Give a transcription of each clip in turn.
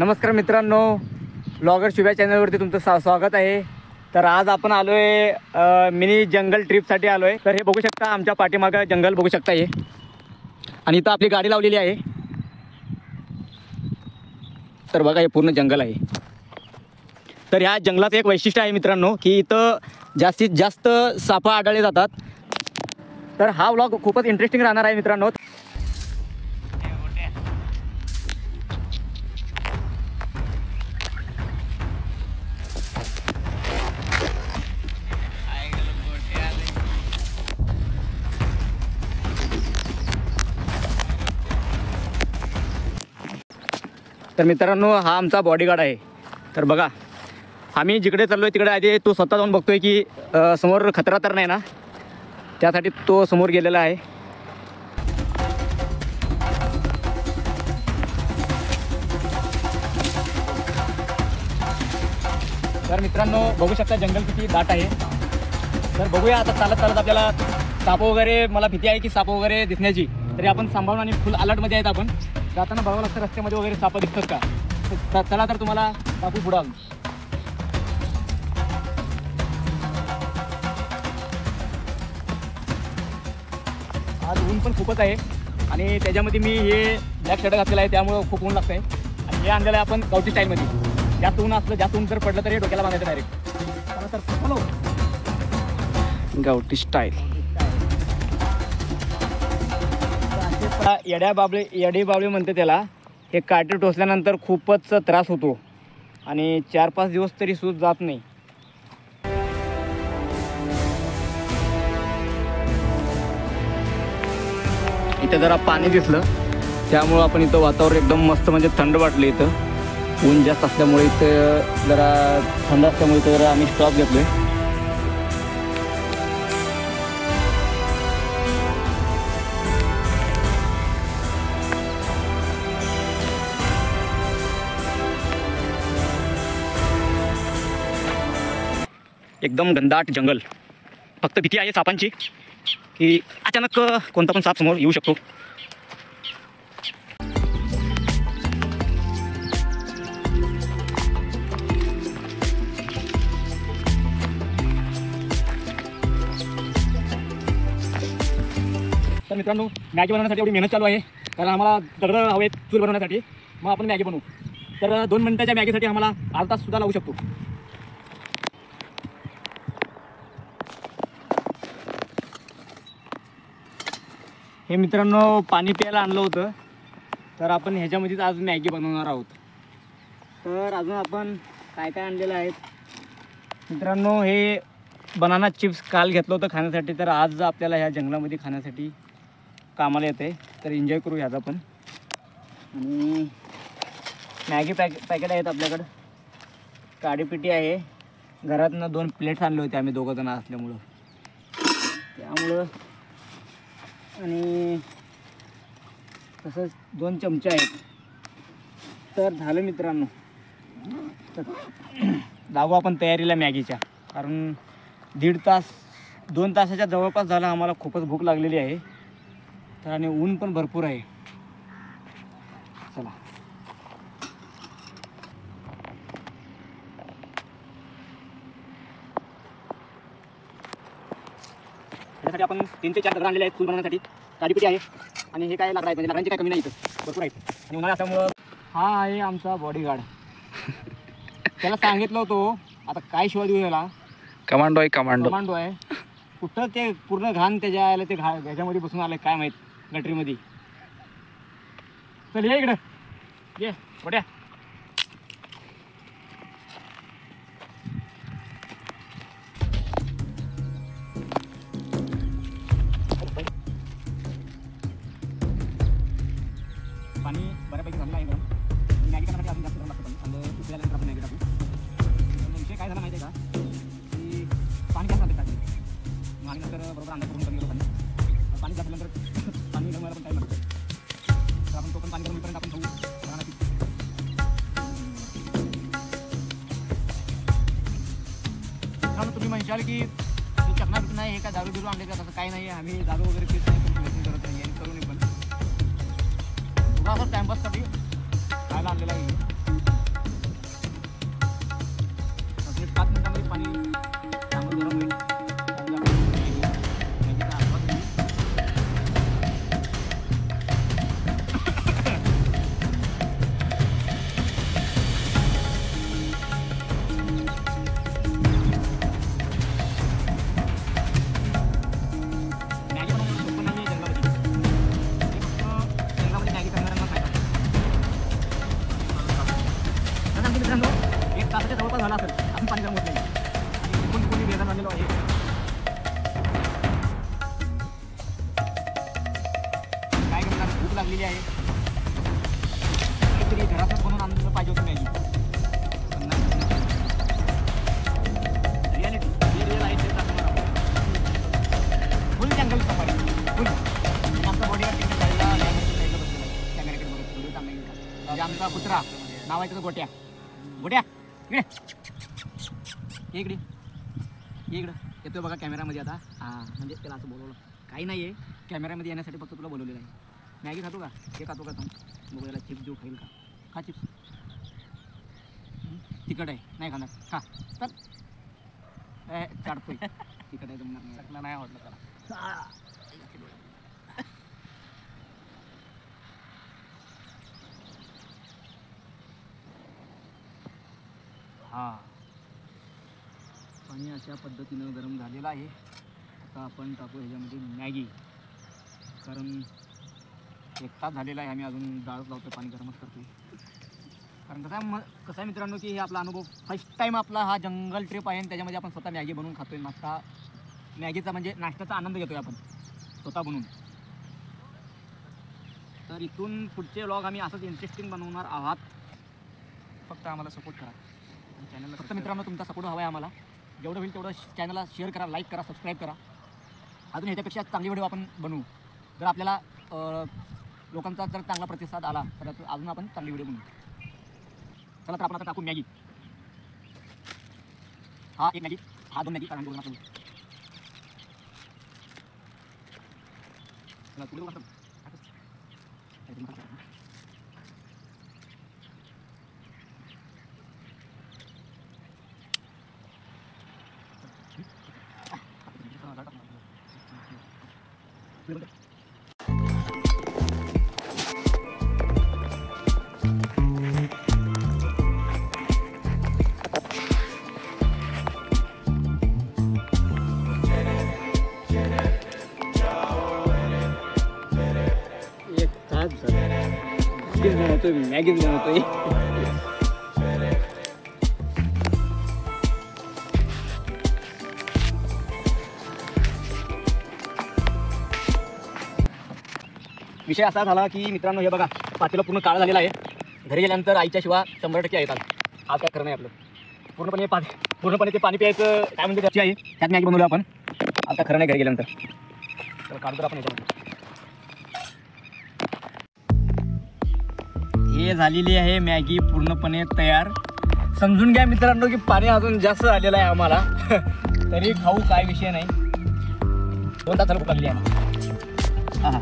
नमस्कार मित्रांनो, ब्लॉगर शुभ्या चॅनलवरती तुमचं स्वागत आहे। तर आज आपण आलो आहे मिनी जंगल ट्रिपसाठी आलो आहे। तर हे बघू शकता, आमच्या पाठीमागे जंगल बघू शकता हे, आणि इथं आपली गाडी लावलेली आहे। तर बघा, हे पूर्ण जंगल आहे। तर ह्या जंगलाचं एक वैशिष्ट्य आहे मित्रांनो, की इथं जास्तीत जास्त साप आढळले जातात। तर हा व्लॉग खूपच इंटरेस्टिंग राहणार आहे मित्रांनो। तर मित्रांनो, हा आमचा बॉडीगार्ड आहे। तर बघा, आम्ही जिकडे चाललो आहे तिकडे आधी तो स्वतः जाऊन बघतोय की समोर खतरा तर नाही ना, त्यासाठी तो समोर गेलेला आहे। तर मित्रांनो, बघू शकता जंगल किती दाट आहे। तर बघूया आता चालत चालत आपल्याला साप वगैरे, मला भीती आहे की साप वगैरे दिसण्याची, तरी आपण सांभाळून आणि फुल अलर्टमध्ये आहेत। आपण जाताना बघावं लागतं रस्त्यामध्ये वगैरे साप दिसतात का। चला तर तुम्हाला सापू बुडाल। आज ऊन पण खूपच आहे, आणि त्याच्यामध्ये मी हे ब्लॅक शर्ट घातलेला आहे, त्यामुळं खूप ऊन लागतं आहे। आणि हे आणलेलं आहे आपण गावठी स्टाईलमध्ये। जास्त ऊन असलं, जास्त ऊन जर पडलं तर हे डोक्याला बांधायचं डायरेक्ट। चला तर हॅलो, गावठी स्टाईल। येडी बाबळी म्हणते त्याला। हे काटे टोचल्यानंतर खूपच त्रास होतो, आणि 4-5 दिवस तरी सूज जात नाही। इथं जरा पाणी दिसलं, त्यामुळं आपण इथं वातावरण एकदम मस्त, म्हणजे थंड वाटलं। इथं ऊन जास्त असल्यामुळे, इथं जरा थंड असल्यामुळे इथं जरा आम्ही स्टॉप घेतलोय। एकदम घनदाट जंगल, फक्त भीती आहे सापांची की अचानक कोणता पण साप समोर येऊ शकतो। तर मित्रांनो, मॅगी बनवण्यासाठी एवढी मेहनत चालू आहे, कारण आम्हाला दगड हवे चूल बनवण्यासाठी। मग आपण मॅगी बनवू, तर 2 मिनिटाच्या मॅगीसाठी आम्हाला अर्धा तास सुद्धा लागू शकतो। हे मित्रांनो, पाणी प्यायला आणलं होतं, तर आपण ह्याच्यामध्येच आज मॅगी बनवणार आहोत। तर अजून आपण काय काय आणलेलं आहे मित्रांनो, हे बनाना चिप्स काल घेतलं होतं खाण्यासाठी, तर आज आपल्याला ह्या जंगलामध्ये खाण्यासाठी कामाला येते। तर एन्जॉय करू ह्याचा पण। आणि मॅगी पॅकेट आहेत आपल्याकडं, काडीपिटी आहे, घरातनं 2 प्लेट्स आणले होते आम्ही 2 जण असल्यामुळं, त्यामुळं, आणि तसंच 2 चमचे आहेत। तर झालं मित्रांनो, तर लागू आपण तयारीला मॅगीच्या, कारण 2 तासाच्या जवळपास झाला, आम्हाला खूपच भूक लागलेली आहे। तर आणि ऊन पण भरपूर आहे। चला, त्यासाठी आपण 3 ते 4 दगड आणलेले आहेत चूल बनवण्यासाठी। काडीपिटी आहे, आणि हे काय लाकडं आहेत, म्हणजे लाकडांची काय कमी नाही, इथं भरपूर आहेत। आणि उन्हाळा असल्यामुळं हा आहे आमचा बॉडीगार्ड। त्याला सांगितलं होतो, आता काय शिवाय देऊ याला, कमांडो आहे। कुठं ते पूर्ण घाण त्याच्या आलं, ते ह्याच्यामध्ये बसून आलं काय माहीत, गटरीमध्ये। चल ये इकडं, ये बड्या। पाणी बऱ्यापैकी झालेलं आहे गरम। मॅगी करण्यासाठी अजून जास्त गरम लागतं पाणी, आणि उकळल्यानंतर आपण मॅगी टाकू। विषय काय झाला माहिती आहे का, की पाणी जास्त लागतं टाकले, मग आम्ही नंतर बरोबर अंदाज करून कमी गेलो पाणी। पाणी जातल्यानंतर पाणी गरम व्हायला पण टाईम लागतं, तर आपण तो पण पाणी गरम होईपर्यंत आपण खाऊ राहण्याची। तुम्ही म्हणशाल की चकना नाही, हे काय दारू बिरू आणले का, तसं काही नाही। आम्ही दारू वगैरे पीत नाही, करत नाही, आणि करून पण टाइमपास साठी खायला आणलेला आहे। पाणी चांगलं गरम होईल. त्यामध्ये आपण मॅगीचा आस्वाद घेऊ. मॅगी बनवणं सोपं नाही आहे जंगलामध्ये. हे फक्त जंगलामध्ये मॅगी करणाऱ्यांना फायदा. तर आमच्या मित्रांनो 1 तासाच्या जवळपास झाला असेल अजून पाणी गरम होत नाही. आणि कोणी कोणी बेजार झालेलो आहे. काय करणार, भूक लागलेली आहे. काहीतरी घरातच बनवून आणलं पाहिजे होतं मॅगी. पण नाही. रियालिटी रिअल आहे ते दाखवणार आहोत. फुल जंगल सफारी फुल. आमचा बॉडीगार्ड तिकडे साईडला साईडला बसलेला आहे कॅमेऱ्याकडे बघत व्हिडिओ चांगला येईल का. म्हणजे आमचा कुत्रा नाव आहे त्याचं गोट्या. गोट्या इकडे ये इकडे ये इकडं येतोय बघा कॅमेऱ्यामध्ये आता. हां म्हणजे त्याला असं बोलवलं काही नाही आहे. कॅमेऱ्यामध्ये येण्यासाठी फक्त तुला बोलवलेलं आहे. मॅगी खातो का हे खातो का थांब बघू याला चिप्स देऊ खाईल का. खा चिप्स. तिखट आहे नाही खाणार खा चल. काढतोय तिखट आहे जमणार नाही. चकला नाही आवडलं त्याला. हां पाणी अशा पद्धतीनं गरम झालेलं आहे. आता आपण टाकू ह्याच्यामध्ये मॅगी. कारण 1 तास झालेला आहे आम्ही अजून डाळच लावतो पाणी गरमच करतोय. कारण कसं आहे मित्रांनो की हे आपला अनुभव फर्स्ट टाईम आपला हा जंगल ट्रिप आहे आणि त्याच्यामध्ये आपण स्वतः मॅगी बनवून खातोय. नाश्ता मॅगीचा म्हणजे नाश्त्याचा आनंद घेतोय आपण स्वतः बनवून. तर इथून पुढचे व्लॉग आम्ही असंच इंटरेस्टिंग बनवणार आहात. फक्त आम्हाला सपोर्ट करा. चॅनलला फक्त मित्रांनो तुमचा सपोर्ट हवा आहे आम्हाला. जेवढं होईल तेवढं चॅनलला शेअर करा, लाईक करा, सबस्क्राईब करा. अजून ह्याच्यापेक्षा चांगली व्हिडिओ आपण बनवू. जर आपल्याला लोकांचा जर चांगला प्रतिसाद आला तर अजून आपण चांगली व्हिडिओ बनवू. चला तर आपण आता टाकू मॅगी. हा 1 मॅगी, हा 2 मॅगी. कारण बोलणार चला पुढे बघा. बनवतोय मॅगीच बनवतोय. विषय असा झाला की मित्रांनो हे बघा पातेलं पूर्ण काळं झालेलं आहे. घरी गेल्यानंतर आईच्या शिवा 100% येतात. आज काय खरं नाही आपलं. पूर्णपणे ते पाणी प्यायचं काय म्हणजे त्याची आहे त्यात मॅगी बनवलं आपण. आता खरं नाही घरी गेल्यानंतर. तर काढू तर आपण याच्यामध्ये. हे झालेली आहे मॅगी पूर्णपणे तयार. समजून घ्या मित्रांनो की पाणी अजून जास्त आलेलं आहे आम्हाला. तरी खाऊ काय विषय नाही. 2 तासाला भूक लागली आहे. हां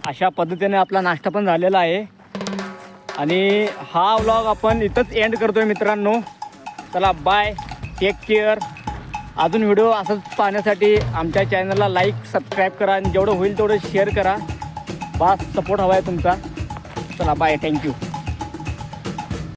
अशा पद्धतीने आपला नाश्ता पण झालेला आहे. आणि हा व्लॉग आपण इथंच एंड करतोय मित्रांनो. चला बाय, टेक केअर. अजून व्हिडिओ असंच पाहण्यासाठी आमच्या चॅनलला लाईक सबस्क्राईब करा आणि जेवढं होईल तेवढं शेअर करा. बस सपोर्ट हवा आहे तुमचा. चला बाय, थँक्यू.